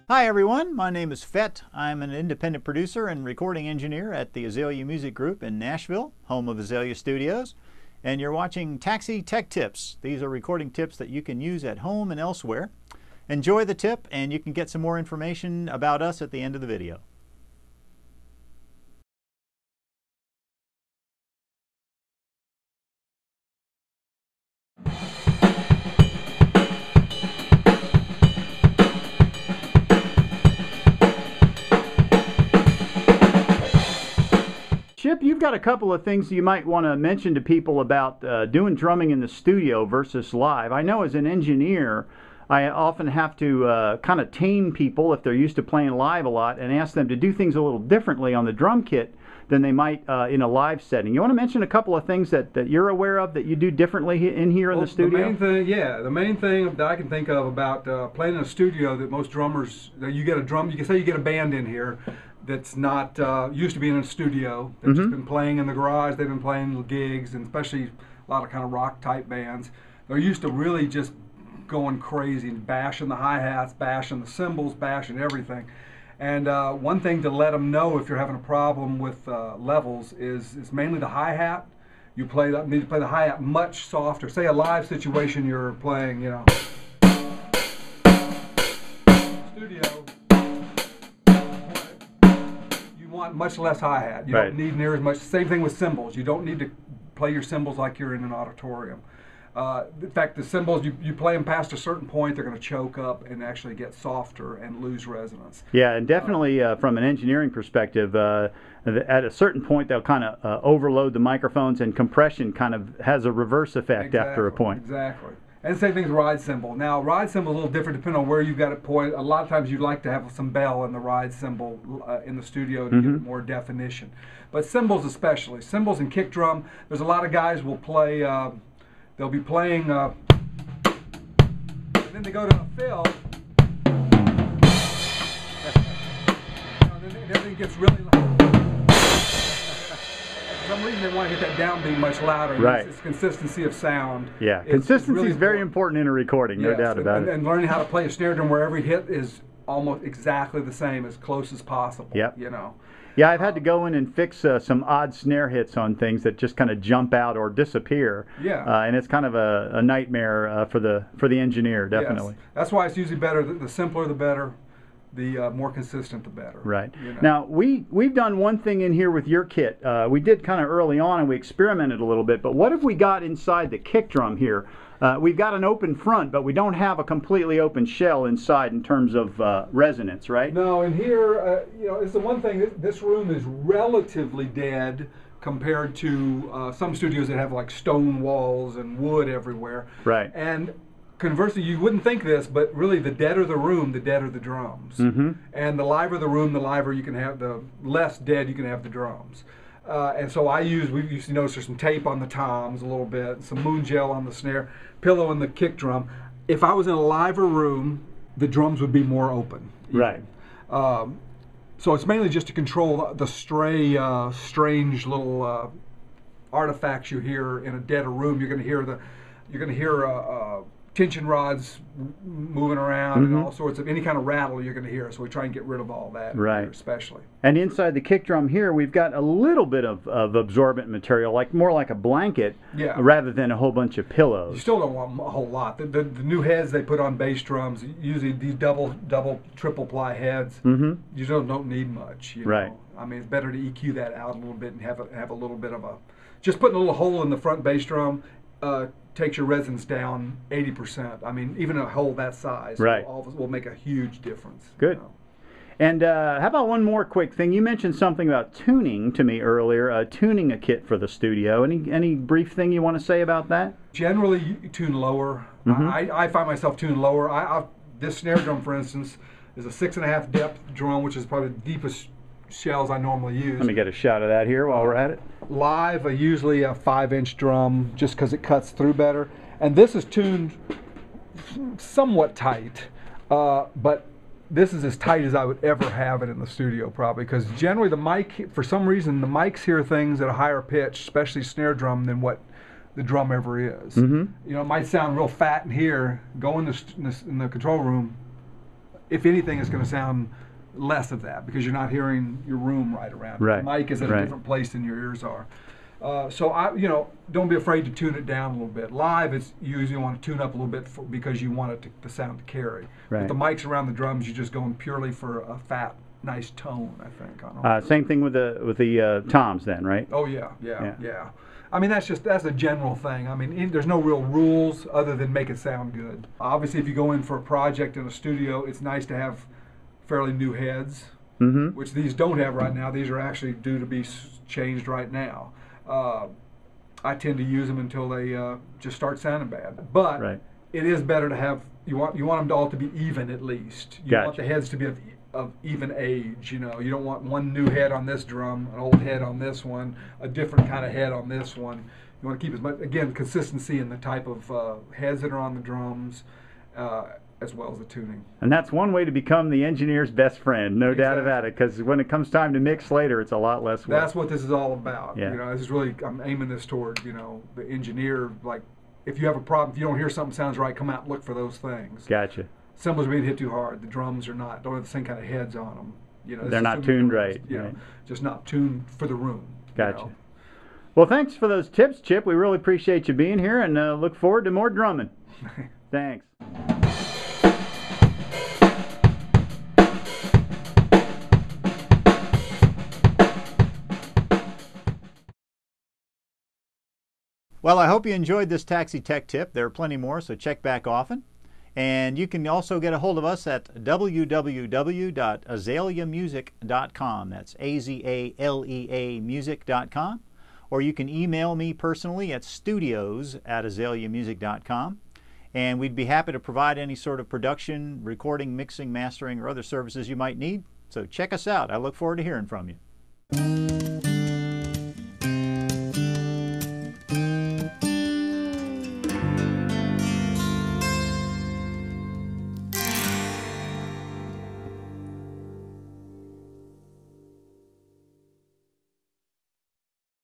Hi everyone, my name is Fett. I'm an independent producer and recording engineer at the Azalea Music Group in Nashville, home of Azalea Studios. And you're watching Taxi Tech Tips. These are recording tips that you can use at home and elsewhere. Enjoy the tip and you can get some more information about us at the end of the video. Chip, you've got a couple of things you might want to mention to people about doing drumming in the studio versus live. I know as an engineer, I often have to kind of tame people if they're used to playing live a lot and ask them to do things a little differently on the drum kit than they might in a live setting. You want to mention a couple of things that you're aware of that you do differently in here in the studio? The main thing that I can think of about playing in a studio that most drummers, you get a drum, you can say you get a band in here that's not used to being in a studio, that's just been playing in the garage, they've been playing gigs, and especially a lot of kind of rock type bands. They're used to really just going crazy and bashing the hi-hats, bashing the cymbals, bashing everything. And one thing to let them know if you're having a problem with levels is mainly the hi-hat. You need to play the hi-hat much softer. Say a live situation you're playing, you know, studio. Want much less hi-hat. You don't need near as much. Same thing with cymbals. You don't need to play your cymbals like you're in an auditorium. In fact, the cymbals, you play them past a certain point, they're going to choke up and actually get softer and lose resonance. Yeah, and definitely from an engineering perspective, at a certain point they'll kind of overload the microphones, and compression kind of has a reverse effect after a point. Exactly. And the same thing with ride cymbal. Now, ride cymbal is a little different depending on where you've got it pointed. A lot of times you'd like to have some bell in the ride cymbal in the studio to get more definition. But cymbals especially. Cymbals and kick drum, there's a lot of guys will play, they'll be playing, and then they go to a fill, then everything gets really loud. For some reason they want to get that downbeat much louder. Right. It's consistency of sound. Yeah, consistency is very important in a recording, no doubt about it. And learning how to play a snare drum where every hit is almost exactly the same, as close as possible. Yep. You know. Yeah, I've had to go in and fix some odd snare hits on things that just kind of jump out or disappear. Yeah. And it's kind of a nightmare for the engineer, definitely. Yes. That's why it's usually better. The simpler, the better. The more consistent, the better. Right. You know? Now, we've done one thing in here with your kit. We did kind of early on, and we experimented a little bit, but what if we got inside the kick drum here? We've got an open front, but we don't have a completely open shell inside in terms of resonance, right? No, and here, you know, it's the one thing, this room is relatively dead compared to some studios that have like stone walls and wood everywhere. Right. And conversely, you wouldn't think this, but really the deader the room, the deader the drums. And the liver the room, the liver you can have, the less dead you can have the drums. And so we used to notice there's some tape on the toms a little bit, some moon gel on the snare, pillow in the kick drum. If I was in a liver room, the drums would be more open. Even. Right. So it's mainly just to control the stray, strange little artifacts you hear in a deader room. You're going to hear tension rods moving around and all sorts of any kind of rattle you're going to hear. So we try and get rid of all that, here especially. And inside the kick drum here, we've got a little bit of absorbent material, more like a blanket, rather than a whole bunch of pillows. You still don't want a whole lot. The new heads they put on bass drums, usually these double, triple ply heads, you don't need much. You know? I mean, it's better to EQ that out a little bit and have a little bit of a, just putting a little hole in the front bass drum takes your resonance down 80%. I mean, even a hole that size will make a huge difference. Good. You know? And how about one more quick thing? You mentioned something about tuning to me earlier, tuning a kit for the studio. Any brief thing you want to say about that? Generally, you tune lower. I find myself tuned lower. This snare drum, for instance, is a 6.5 depth drum, which is probably the deepest shells I normally use. Let me get a shot of that here while we're at it. Live, usually a 5-inch drum, just because it cuts through better. And this is tuned somewhat tight, but this is as tight as I would ever have it in the studio, probably, because generally the mic, for some reason, the mics hear things at a higher pitch, especially snare drum, than what the drum ever is. You know, it might sound real fat in here, go in the control room, if anything, it's going to sound less of that because you're not hearing your room right around. Right. The mic is at a different place than your ears are. So don't be afraid to tune it down a little bit. Live, it's you usually want to tune up a little bit because you want it the sound to carry. Right. With the mics around the drums, you're just going purely for a fat, nice tone, I think. Same thing with the toms then, right? Oh yeah. I mean, that's a general thing. I mean, there's no real rules other than make it sound good. Obviously, if you go in for a project in a studio, it's nice to have fairly new heads, which these don't have right now. These are actually due to be changed right now. I tend to use them until they just start sounding bad. But it is better to have, you want them all to be even at least. You want the heads to be of even age. You don't want one new head on this drum, an old head on this one, a different kind of head on this one. You want to keep as much, again, consistency in the type of heads that are on the drums, as well as the tuning. And that's one way to become the engineer's best friend, no doubt about it, because when it comes time to mix later, it's a lot less work. That's what this is all about. Yeah. This is really, I'm aiming this toward, the engineer, like, if you have a problem, if you don't hear something sounds right, come out and look for those things. Gotcha. Cymbals are being hit too hard. The drums don't have the same kind of heads on them. They're not tuned right. Just not tuned for the room. Gotcha. Well, thanks for those tips, Chip. We really appreciate you being here, and look forward to more drumming. Thanks. Well, I hope you enjoyed this Taxi Tech tip. There are plenty more, so check back often. And you can also get a hold of us at www.azaleamusic.com. That's A-Z-A-L-E-A music.com. Or you can email me personally at studios@azaleamusic.com. And we'd be happy to provide any sort of production, recording, mixing, mastering, or other services you might need. So check us out. I look forward to hearing from you.